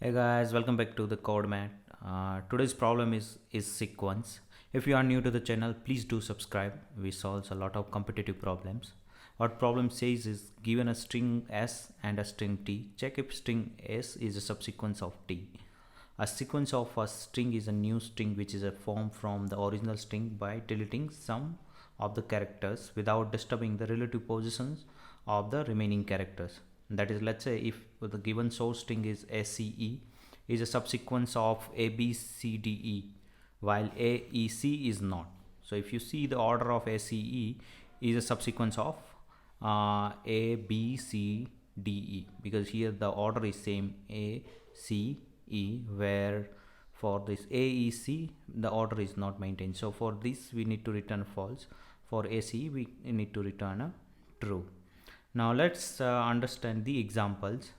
Hey guys, welcome back to the CodeMat. Today's problem is sequence. If you are new to the channel, please do subscribe. We solve a lot of competitive problems. What problem says is given a string s and a string t. Check if string s is a subsequence of t. A sequence of a string is a new string which is a form from the original string by deleting some of the characters without disturbing the relative positions of the remaining characters. That is, let's say if the given source string is ACE is a subsequence of ABCDE while AEC is not. So if you see the order of ACE is a subsequence of ABCDE, because here the order is same ACE, where for this AEC the order is not maintained. So for this we need to return false. For ACE we need to return a true. Now let's understand the examples.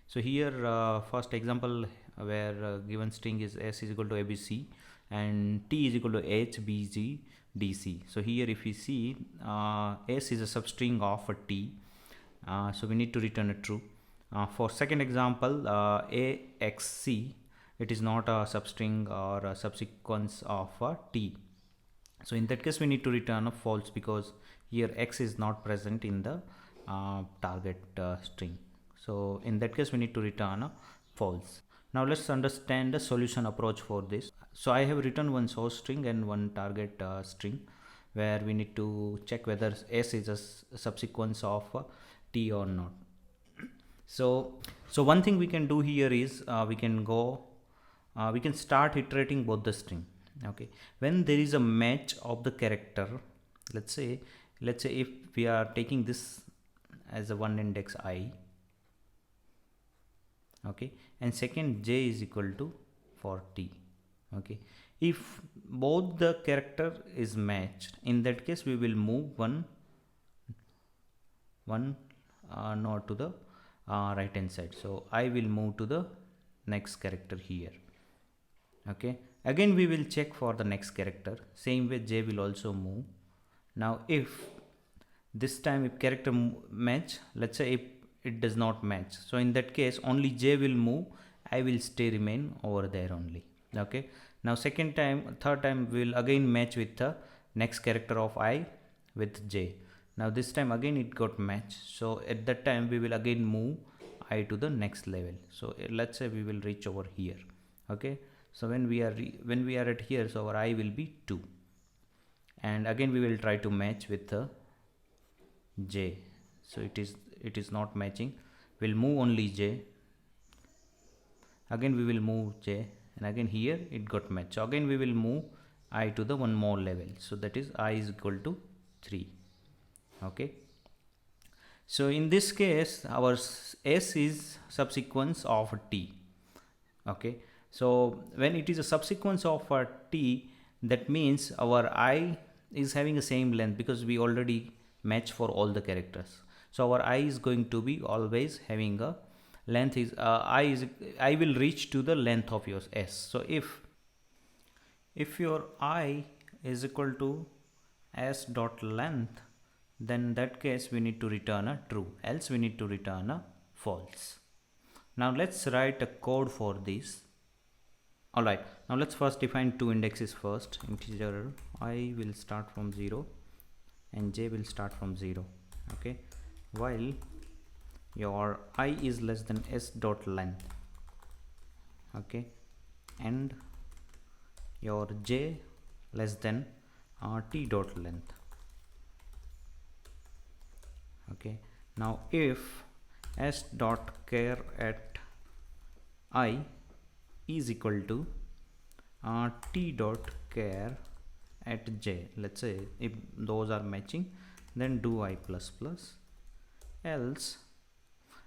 So here first example where given string is s is equal to abc and t is equal to h b g dc. So here if we see s is a substring of a t, so we need to return a true. For second example axc, it is not a substring or a subsequence of a t. So in that case we need to return a false because here x is not present in the target string. So in that case we need to return a false. Now let's understand the solution approach for this. So I have written one source string and one target string where we need to check whether s is a subsequence of t or not. So one thing we can do here is we can start iterating both the string. Okay, when there is a match of the character, let's say if we are taking this as a one index I, okay, and second j is equal to for t. Okay, if both the character is matched, in that case we will move one node to the right hand side. So I will move to the next character here. Okay, again we will check for the next character, same way j will also move. Now if this time if character match, let's say if it does not match, so in that case only j will move, I will stay remain over there only. Okay, now third time we will again match with the next character of I with j. Now this time again it got match, so at that time we will again move I to the next level. So let's say we will reach over here. Okay, so when we are at here, so our I will be 2, and again we will try to match with the j. So it is not matching, we'll move only j, again we will move j, and again here it got matched. So again we will move I to the one more level, so that is I is equal to 3. Okay, so in this case our s is subsequence of t. Okay, so when it is a subsequence of a t, that means our I is having the same length because we already match for all the characters. So our I is going to be always having a length is I will reach to the length of your s. So if your I is equal to s dot length, then in that case we need to return a true, else we need to return a false. Now let's write a code for this. Alright, now let's first define two indexes first. Integer I will start from 0 and j will start from 0. Okay, while your I is less than s dot length, okay, and your j less than t dot length. Okay, now if s dot char at I is equal to t dot char at j, let's say if those are matching, then do I plus plus, else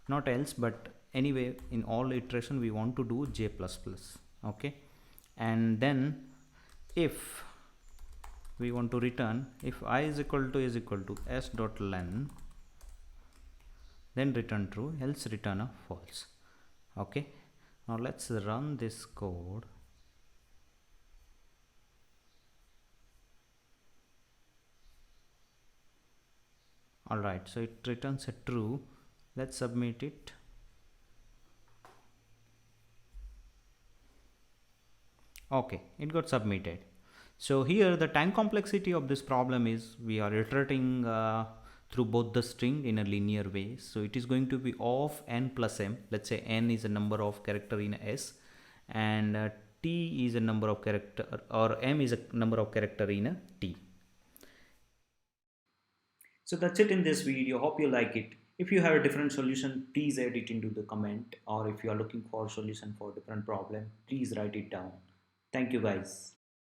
not else but anyway in all iteration we want to do j plus plus. Okay, and then if we want to return, if I is equal to s dot length, then return true, else return a false. Okay, now let's run this code. Alright, so it returns a true. Let's submit it. Okay, it got submitted. So here the time complexity of this problem is we are iterating through both the string in a linear way. So it is going to be of n plus m. Let's say n is a number of character in S, and t is a number of character, or m is a number of character in a t. So that's it in this video. Hope you like it. If you have a different solution, please add it into the comment, or if you are looking for a solution for a different problem, please write it down. Thank you guys.